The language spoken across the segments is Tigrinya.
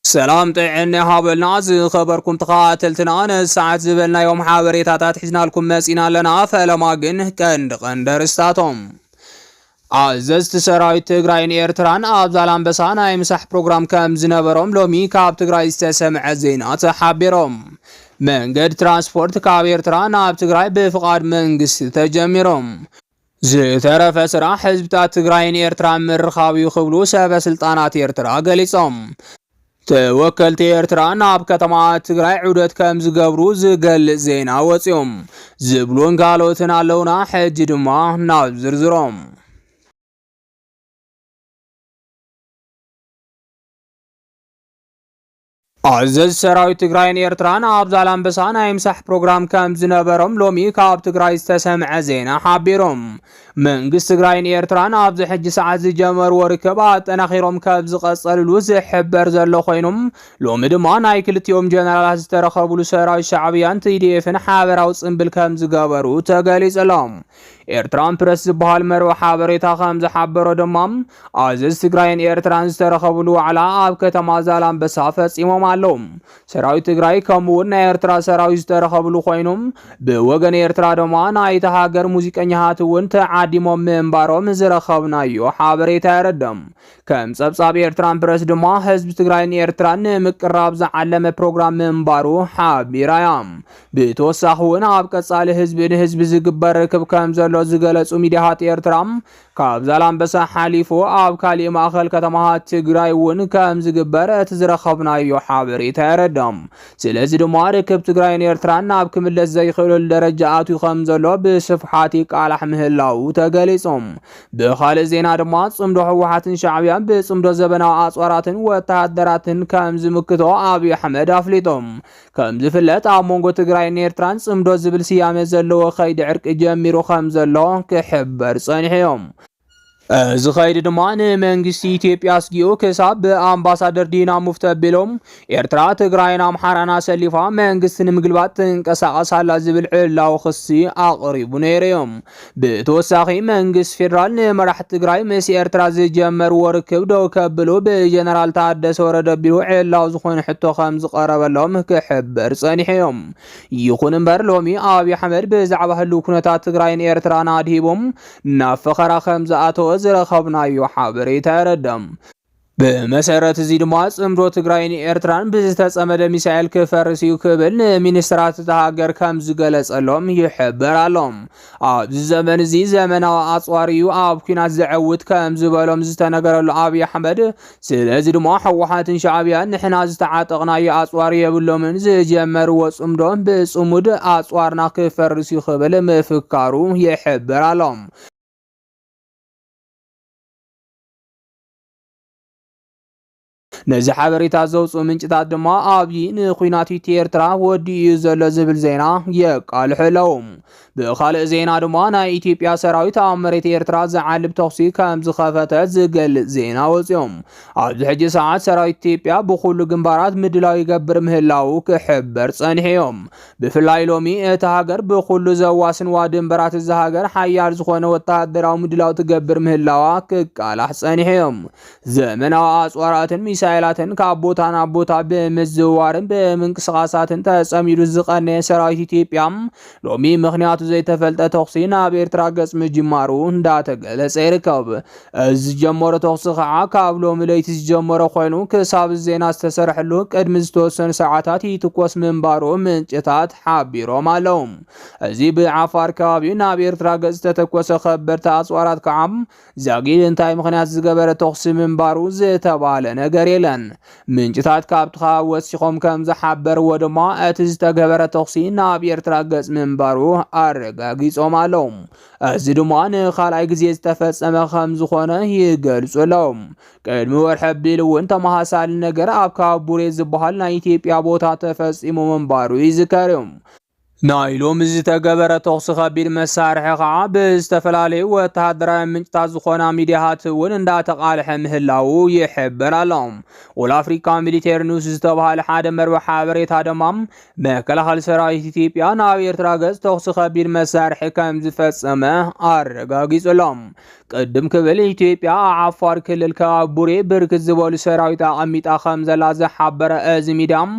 سلام طيعنا هابلنا خبركم تقاتلتنا أنا الساعة زبلنا يوم حابريتات حزنا لكم مسئنا لنا فلما قن قندر استاتهم عززت سرايت تግራይን ኤርትራን ኣብ ዛላምበሳ ናይ ምሳሕ ፕሮግራም ከም ዝነበሮም ሎሚ ካብ ትግራይ ዝተሰምዐ ዜና ተሓቢሮም መንገድ ትራንስፖርት ካብ ኤርትራ ናብ ትግራይ ብፍቃድ መንግስቲ ተጀሚሮም ዝተረፈ ስራሕ ህዝብታት ትግራይን ኤርትራን ምርኻብ ይኽብሉ ሰበስልጣናት ኤርትራ ገሊጾም ተወከልቲ ኤርትራ ናብ ከተማ ትግራይ ዑደት ከም ዝገብሩ ዝገልጽ ዜና ወጽዮም ዝብሉን ካልኦትን ኣለውና ሕጂ ድማ ናብ ዝርዝሮም عزز سراويت تግራይን ኤርትራን ኣብ ዛላምበሳ ናይ ምሳሕ ፕሮግራም ከም ዝነበሮም ሎሚ ካብ ትግራይ ዝተሰምዐ ዜና ሓቢሮም መንግስት ትግራይን ኤርትራን ኣብ ዝሕጂ ሰዓት ዝጀመሩ ርክብ ኣጠናኺሮም ካብ ዝቐጸልሉ ዝሕበር ዘሎ ኮይኖም ሎሚ ድማ ናይ ክልቲኦም ጀነራላት ዝተረኸቡሉ ሰራዊት ሻዕብያን TDF-ን ሓበራዊ ጽምብል ከም ዝገበሩ ተገሊጸሎም ኤርትራን ፕረስ ዝበሃል መርበ ሓበሬታ ከም ዝሓበሮ ድማ ኣዘዝ ትግራይን ኤርትራን ዝተረኸቡሉ ዋዕላ ኣብ ከተማ ዛላምበሳ ፈጺሞም ኣለዎም ሰራዊት ትግራይ ከምኡውን ናይ ኤርትራ ሰራዊት ዝተረኸቡሉ ኮይኖም ብወገን ኤርትራ ድማ ናይቲ ሃገር ሙዚቀኛታት እውን ተዓዲሞም ምንባሮም ዝረኸብናዮ ሓበሬታ የረድም ከም ጸብጻብ ኤርትራን ፕረስ ድማ ህዝቢ ትግራይን ኤርትራን ንምቅራብ ዝዓለመ ፕሮግራም ምንባሩ ሓቢራዮም ብተወሳኺ እውን ኣብ ቀጻሊ ህዝቢ ንህዝቢ ዝግበር ርክብ ከም ዘሎ ዝገለጹ ሚድያታት ኤርትራም ካብ ዛላምበሳ ሓሊፉ ኣብ ካሊእ ማእኸል ከተማታት ትግራይ እውን ከም ዝግበር እቲ ዝረኸብናዮ ሓበሬታ የረድም ስለዚ ድማ ርክብ ትግራይን ኤርትራን ናብ ክምለስ ዘይኽእሉ ደረጃ ኣትዩ ከም ዘሎ ብስፍሓት ቃላሕ ምህላው ተገሊጾም ብኻልእ ዜና ድማ ጽምዶ ህወሓትን ሻዕብያን ብጽምዶ ዘበናዊ ኣጽዋራትን ወተሃደራትን ከም ዝምክቶ ኣብይ ኣሕመድ ኣፍሊጦም ከም ዝፍለጥ ኣብ መንጎ ትግራይን ኤርትራን ጽምዶ ዝብል ስያሜ ዘለዎ ኸይዲ ዕርቂ ጀሚሩ ከም ዘሎ ክሕበር ጸኒሖም ዝኸይድ ድማ ንመንግስቲ ኢትዮጵያ ኣስጊኡ ክሳብ በኣምባሳደር ዲና ሙፍቲ ኣቢሎም ኤርትራ ትግራይን ኣምሓራን ኣሰሊፋ መንግስቲ ንምግልባጥ ትንቀሳቐስ ኣላ ዝብል ዕላዊ ክሲ ኣቕሪቡ ነይሮም ብተወሳኺ መንግስቲ ፌደራል ንመራሕቲ ትግራይ ምስ ኤርትራ ዝጀመርዎ ርክብ ደው ከብሉ ብጀነራል ታደሰ ወረደ ኣቢሉ ዕላዊ ዝኾነ ሕቶ ከም ዝቐረበሎም ክሕበር ጸኒሖም ይኹን እምበር ሎሚ ኣብይ ኣሕመድ ብዛዕባ ህልው ኩነታት ትግራይን ኤርትራን ኣድሂቦም ናብ ፈኸራ ከም ዝኣተወ ዝረኸብናዮ ሓበሬታ የረድም بمسارات زيد ماس امرو تግራይን ኤርትራን ብዝተጸመደ ሚሳኤል ክፈርስ እዩ ክብል ንሚኒስትራት ተሃገር ከም ዝገለጸሎም ይሕበራሎም ኣብ ዘመን እዚ ዘመናዊ ኣጽዋሪዩ ኣብ ኩናት ዝዕውት ከም ዝበሎም ዝተነገረሉ ኣብይ ኣሕመድ ስለዚ ድማ ህወሓትን ሻዕብያን ንሕና ዝተዓጠቕናዮ ኣጽዋሪ የብሎምን ዝጀመርዎ ጽምዶም ብጽሙድ ኣጽዋርና ክፈርስ እዩ ክብል ምፍካሩ ይሕበራሎም ነዚ ሓበሬታ ዘውፅኡ ምንጭታት ድማ ኣብይ ንኩናት ኤርትራ ወዲኡ ዘሎ ዝብል ዜና የቃልሕሎም ብኻልእ ዜና ድማ ናይ ኢትዮጵያ ሰራዊት ኣብ መሬት ኤርትራ ዝዓልብ ተኽሲ ከም ዝኸፈተ ዝገልጽ ዜና ወፅዮም ኣብዚ ሕጂ ሰዓት ሰራዊት ኢትዮጵያ ብኩሉ ግንባራት ምድላው ይገብር ምህላው ክሕበር ጸኒሖም ብፍላይ ሎሚ እቲ ሃገር ብኩሉ ዘዋስንዋ ድንበራት እዚ ሃገር ሓያል ዝኾነ ወተሃደራዊ ምድላው ትገብር ምህላዋ ክቃላሕ ጸኒሖም ዘመናዊ ኣጽዋራትን ሚሳኤላትን ካብ ቦታ ናብ ቦታ ብምዝዋርን ብምንቅስቓሳትን ተጸሚዱ ዝቐነየ ሰራዊት ኢትዮጵያ ሎሚ ምኽንያቱ ዘይተፈልጠ ተኽሲ ናብ ኤርትራ ገጽ ምጅማሩ እንዳተገለጸ ይርከብ እዚ ጀመረ ተኽሲ ከዓ ካብ ሎሚ ለይቲ ዝጀመረ ኮይኑ ክሳብ ዜና ዝተሰርሐሉ ቅድሚ ዝተወሰኑ ሰዓታት ይትኮስ ምንባሩ ምንጭታት ሓቢሮም ኣለዉ እዚ ብዓፋር ከባቢ ናብ ኤርትራ ገጽ ዝተተኮሰ ከበድቲ ኣጽዋራት ከዓ ዛጊድ እንታይ ምኽንያት ዝገበረ ተኽሲ ምንባሩ ዝተባለ ነገር የለን ምንጭታት ካብቲ ከባቢ ወሲኾም ከም ዝሓበርዎ ድማ እቲ ዝተገበረ ተኽሲ ናብ ኤርትራ ገጽ ምንባሩ ኣረጋጊጾም ኣለዉ እዚ ድማ ንኻልኣይ ግዜ ዝተፈጸመ ከም ዝኾነ ይገልጹሎም ቅድሚ ወርሒ ኣቢል እውን ተመሳሳሊ ነገር ኣብ ከባቢ ቡሬ ዝበሃል ናይ ኢትዮጵያ ቦታ ተፈጺሙ ምንባሩ ይዝከር ናይሎም ዝተገበረ ተኩስ ከቢድ መሳርሒ ከዓ ብዝተፈላለዩ ወተሃደራዊ ምንጭታት ዝኾና ሚድያታት እውን እንዳተቃልሐ ምህላው ይሕበር ኣሎ። ኦል አፍሪካ ሚሊተሪ ኒውስ ዝተባሃለ ሓደ መርበብ ሓበሬታ ድማ መከላኸሊ ሰራዊት ኢትዮጵያ ናብ ኤርትራ ገጽ ተኩስ ከቢድ መሳርሒ ከም ዝፈጸመ አረጋጊጹሎም። ቅድም ክብል ኢትዮጵያ ዓፋር ክልል ከባቢ ቡሬ ብርክት ዝበሉ ሰራዊት አቐሚጣ ከም ዘላ ዝሓበረ እዚ ሚድያም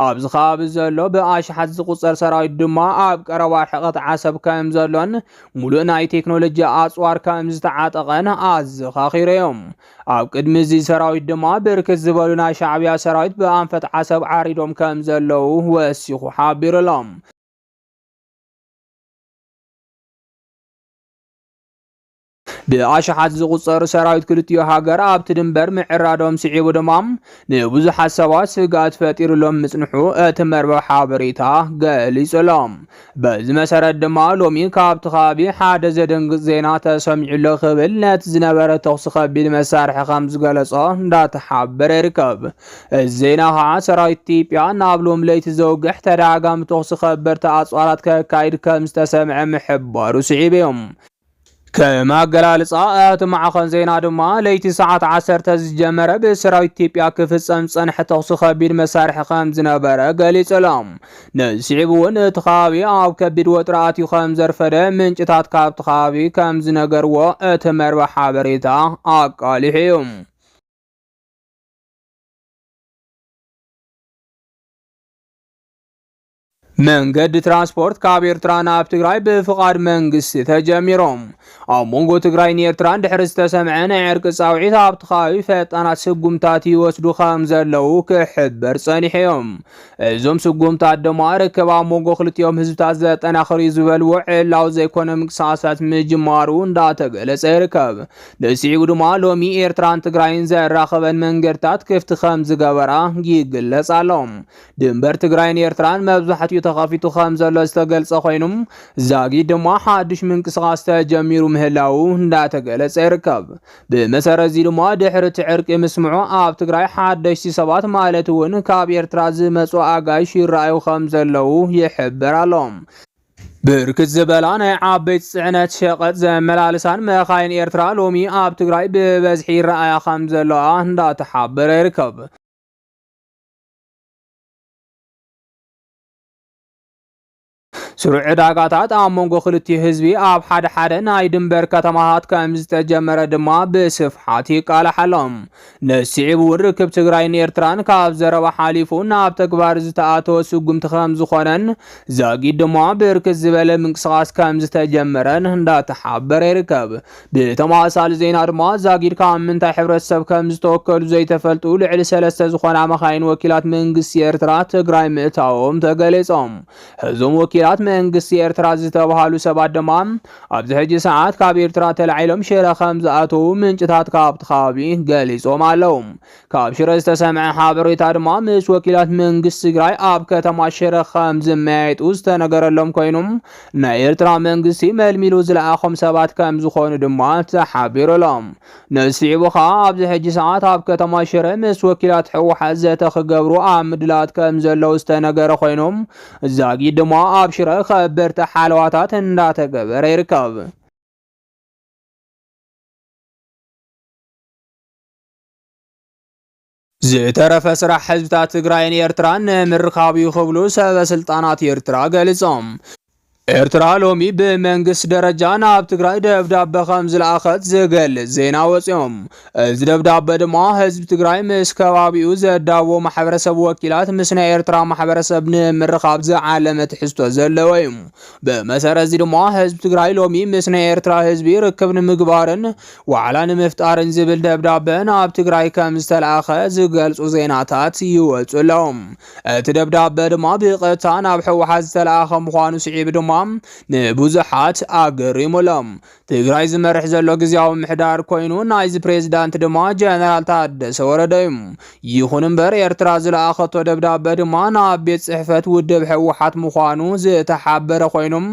ኣብዚ ከባቢ ዘሎ ብኣሽሓት ዝቁፀር ሰራዊት ድማ ኣብ ቀረባ ርሕቀት ዓሰብ ከም ዘሎን ሙሉእ ናይ ቴክኖሎጂ ኣጽዋር ከም ዝተዓጠቐን ኣዘኻኺሩ እዮም። ኣብ ቅድሚ እዚ ሰራዊት ድማ ብርክት ዝበሉ ናይ ሻዕብያ ሰራዊት ብኣንፈት ዓሰብ ዓሪዶም ከም ዘለው ወሲኹ ሓቢሩሎም። ብኣሽሓት ዝቁፀሩ ሰራዊት ክልቲኡ ሃገር ኣብቲ ድንበር ምዕራዶም ስዒቡ ድማ ንብዙሓት ሰባት ስጋት ፈጢሩሎም ምጽንሑ እቲ መርበብ ሓበሬታ ገሊጹሎም። በዚ መሰረት ድማ ሎሚ ካብቲ ከባቢ ሓደ ዘደንግጽ ዜና ተሰሚዑሎ ክብል ነቲ ዝነበረ ተኩስ ከቢድ መሳርሒ ከም ዝገለጾ እንዳተሓበረ ይርከብ። እዚ ዜና ከዓ ሰራዊት ኢትዮጵያ ናብ ሎም ለይቲ ዘውግሕ ተደጋጋሚ ተኩስ ከበድቲ ኣጽዋራት ከካይድ ከም ዝተሰምዐ ምሕባሩ ስዒቡ እዮም። ከማገላልጻ እቲ ማዕኸን ዜና ድማ ለይቲ ሰዓት 10 ዝጀመረ ብሰራዊት ኢትዮጵያ ክፍጸም ዝጸንሐ ተኩስ ከቢድ መሳርሒ ከም ዝነበረ ገሊጹሎም። ነስዒቡ እውን እቲ ከባቢ ኣብ ከቢድ ወጥሪ ኣትዩ ከም ዘርፈደ ምንጭታት ካብቲ ከባቢ ከም ዝነገርዎ እቲ መርበብ ሓበሬታ ኣቃሊሑ እዩ። መንገዲ ትራንስፖርት ካብ ኤርትራ ናብ ትግራይ ብፍቃድ መንግስቲ ተጀሚሮም። ኣብ መንጎ ትግራይን ኤርትራን ድሕሪ ዝተሰምዐ ናይ ዕርቂ ጻውዒት ኣብቲ ከባቢ ፈጣናት ስጉምታት ይወስዱ ከም ዘለው ክሕበር ጸኒሑ እዮም። እዞም ስጉምታት ድማ ርክብ ኣብ መንጎ ክልቲኦም ህዝብታት ዘጠናኽሩ ዝበልዎ ዕላው ዘኢኮኖሚ ምንቅስቓሳት ምጅማሩ እንዳተገለጸ ይርከብ። ንስዒቡ ድማ ሎሚ ኤርትራን ትግራይን ዘራኽበን መንገድታት ክፍቲ ከም ዝገበራ ይግለጽ ኣሎ። ድንበር ትግራይን ኤርትራን መብዛሕትኡ ተኸፊቱ ከም ዘሎ ዝተገልጸ ኮይኑም ዛጊ ድማ ሓድሽ ምንቅስቓስ ተጀሚሩ ምህላው እንዳተገለጸ ይርከብ። ብመሰረት እዚ ድማ ድሕሪ እቲ ዕርቂ ምስምዑ ኣብ ትግራይ ሓደሽቲ ሰባት ማለት እውን ካብ ኤርትራ ዝመጹ ኣጋይሽ ይረኣዩ ከም ዘለው ይሕበር ኣሎ። ብርክት ዝበላ ናይ ዓበይቲ ጽዕነት ሸቐጥ ዘመላልሳን መኻይን ኤርትራ ሎሚ ኣብ ትግራይ ብበዝሒ ይረኣያ ከም ዘለዋ እንዳተሓበረ ይርከብ። ስሩዕ ዕዳጋታት ኣብ መንጎ ክልቲኡ ህዝቢ ኣብ ሓደ ናይ ድንበር ከተማታት ከም ዝተጀመረ ድማ ብስፍሓት ይቃላሓሎም። ነስዒቡ እውን ርክብ ትግራይን ኤርትራን ካብ ዘረባ ሓሊፉ ናብ ተግባር ዝተኣተወ ስጉምቲ ከም ዝኾነን ዛጊድ ድማ ብርክት ዝበለ ምንቅስቓስ ከም ዝተጀመረን እንዳተሓበረ ይርከብ። ብተመሳሳሊ ዜና ድማ ዛጊድ ካብ ምንታይ ሕብረተሰብ ከም ዝተወከሉ ዘይተፈልጡ ልዕሊ 3 ዝኾና መኻይን ወኪላት መንግስቲ ኤርትራ ትግራይ ምእታዎም ተገሊጾም። እዞም ወኪላት መንግስቲ ኤርትራ ዝተባሃሉ ሰባት ድማ ኣብዚ ሕጂ ሰዓት ካብ ኤርትራ ተላዒሎም ሽረ ከም ዝኣተዉ ምንጭታት ካብቲ ከባቢ ገሊጾም ኣለው። ካብ ሽረ ዝተሰምዐ ሓበሬታ ድማ ምስ ወኪላት መንግስቲ ትግራይ ኣብ ከተማ ሽረ ከም ዝመያየጡ ዝተነገረሎም ኮይኖም ናይ ኤርትራ መንግስቲ መልሚሉ ዝለኣኾም ሰባት ከም ዝኾኑ ድማ ተሓቢሩሎም። ነስዒቡ ከዓ ኣብዚ ሕጂ ሰዓት ኣብ ከተማ ሽረ ምስ ወኪላት ሕወሓት ዘተ ክገብሩ ኣብ ምድላት ከም ዘለው ዝተነገረ ኮይኖም ዛጊ ድማ ኣብ ሽረ ከበርተ ሓለዋታት እንዳተገበረ ይርከብ። ዝተረፈ ስራሕ ህዝብታት ትግራይን ኤርትራን ንምርካብ ይኽብሉ ሰበስልጣናት ኤርትራ ገሊጾም። ኤርትራ ሎሚ በመንግስት ደረጃ ናብ ትግራይ ደብዳቤ ከም ዝለኣኸት ዝገልጽ ዜና ወፂኦም። እዚ ደብዳቤ ድማ ህዝቢ ትግራይ ምስ ከባቢኡ ዘዳቦ ማሕበረሰብ ወኪላት ምስ ናይ ኤርትራ ማሕበረሰብ ንምርኻብ ዝዓለመ ትሕዝቶ ዘለዎ እዩ። ብመሰረት እዚ ድማ ህዝቢ ትግራይ ሎሚ ምስ ናይ ኤርትራ ህዝቢ ርክብ ንምግባርን ዋዕላ ንምፍጣርን ዝብል ደብዳቤ ናብ ትግራይ ከም ዝተለኣኸ ዝገልጹ ዜናታት ይወጹ ኣለዎም። እቲ ደብዳቤ ድማ ብቐጥታ ናብ ሕወሓት ዝተለኣኸ ምዃኑ ስዒቡ ድማ ድማ ንብዙሓት ኣገሪሙሎም ትግራይ ዝመርሕ ዘሎ ግዝያዊ ምሕዳር ኮይኑ ናይዚ ፕሬዝዳንት ድማ ጀነራል ታደሰ ወረደ እዩ። ይኹን እምበር ኤርትራ ዝለኣኸቶ ደብዳቤ ድማ ናብ ቤት ጽሕፈት ውድብ ሕወሓት ምዃኑ ዝተሓበረ ኮይኖም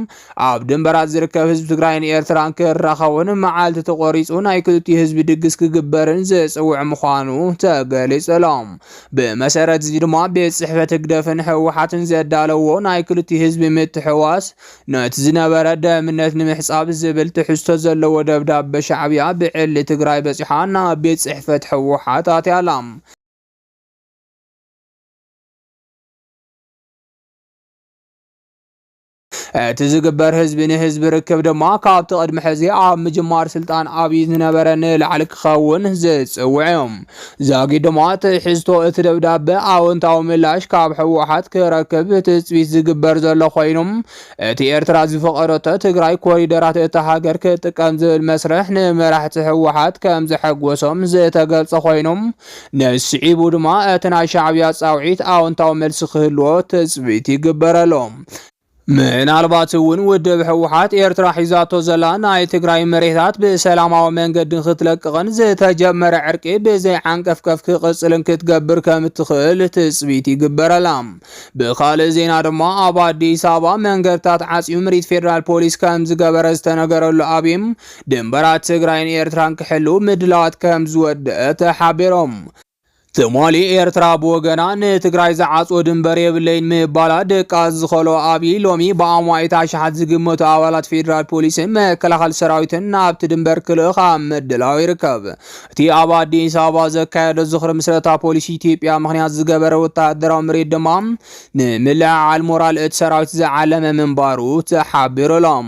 ኣብ ድንበራት ዝርከብ ህዝቢ ትግራይን ኤርትራን ክራኸቡን መዓልቲ ተቆሪጹ ናይ ክልቲኡ ህዝቢ ድግስ ክግበርን ዝጽውዕ ምዃኑ ተገሊጹሎም። ብመሰረት እዚ ድማ ቤት ጽሕፈት ህግደፍን ሕወሓትን ዘዳለዎ ናይ ክልቲኡ ህዝቢ ምትሕዋስ ነቲ ዝነበረ ደምነት ንምሕጻብ ዝብል ትሕዝቶ ዘለዎ ደብዳቤ ሻዕብያ ብዕሊ ትግራይ በፂሓ ናብ ቤት ጽሕፈት ሕወሓት ኣትያላ። እቲ ዝግበር ህዝቢ ንህዝቢ ርክብ ድማ ካብቲ ቅድሚ ሕዚ ኣብ ምጅማር ስልጣን ኣብይ ዝነበረ ንላዕሊ ክኸውን ዝፅውዕ እዮም። ዛጊድ ድማ ትሕዝቶ እቲ ደብዳቤ ኣወንታዊ ምላሽ ካብ ሕወሓት ክረክብ ትፅቢት ዝግበር ዘሎ ኮይኖም እቲ ኤርትራ ዝፈቐደቶ ትግራይ ኮሪደራት እታ ሃገር ክጥቀም ዝብል መስርሕ ንመራሕቲ ሕወሓት ከም ዘሐጎሶም ዝተገልጸ ኮይኖም ነስዒቡ ድማ እቲ ናይ ሻዕብያ ጻውዒት ኣወንታዊ መልሲ ክህልዎ ትፅቢት ይግበረሎም። ምናልባት እውን ውድብ ሕወሓት ኤርትራ ሒዛቶ ዘላ ናይ ትግራይ መሬታት ብሰላማዊ መንገዲ ክትለቅቕን ዝተጀመረ ዕርቂ ብዘይ ዓንቀፍቀፍ ክቕፅልን ክትገብር ከም እትኽእል ትፅቢት ይግበረላ። ብኻልእ ዜና ድማ ኣብ ኣዲስ ኣበባ መንገድታት ዓፅዩ ምሪት ፌደራል ፖሊስ ከም ዝገበረ ዝተነገረሉ ኣብይም ድንበራት ትግራይን ኤርትራን ክሕልው ምድላዋት ከም ዝወድአ ተሓቢሮም። ትሞሊ ኤርትራ ብወገና ንትግራይ ዝዓጽኦ ድንበር የብለይን ምባላ ደቃ ዝኸሎ ኣብይ ሎሚ ብኣማዊት ኣሽሓት ዝግመቱ ኣባላት ፌደራል ፖሊስን መከላኸሊ ሰራዊትን ናብቲ ድንበር ክልእኽ ኣብ ምድላው ይርከብ። እቲ ኣብ ኣዲስ ኣበባ ዘካየደ ዝኽሪ ምስረታ ፖሊስ ኢትዮጵያ ምክንያት ዝገበረ ወታደራዊ ምርኢት ድማ ንምልዕዓል ሞራል እቲ ሰራዊት ዝዓለመ ምንባሩ ተሓቢሩሎም።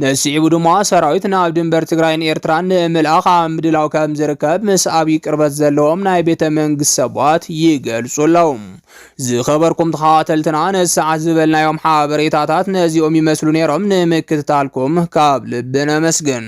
ነስዒቡ ድማ ሰራዊት ናብ ድንበር ትግራይን ኤርትራን ንምልኣኽ ኣብ ምድላው ከም ዝርከብ ምስ ኣብይ ቅርበት ዘለዎም ናይ ቤተ መንግስቲ ሰባት ይገልጹሎም። ዝኸበርኩም ተኸታተልትና ነሰዓት ዝበልናዮም ሓበሬታታት ነዚኦም ይመስሉ ነይሮም። ንምክትታልኩም ካብ ልቢ ነመስግን።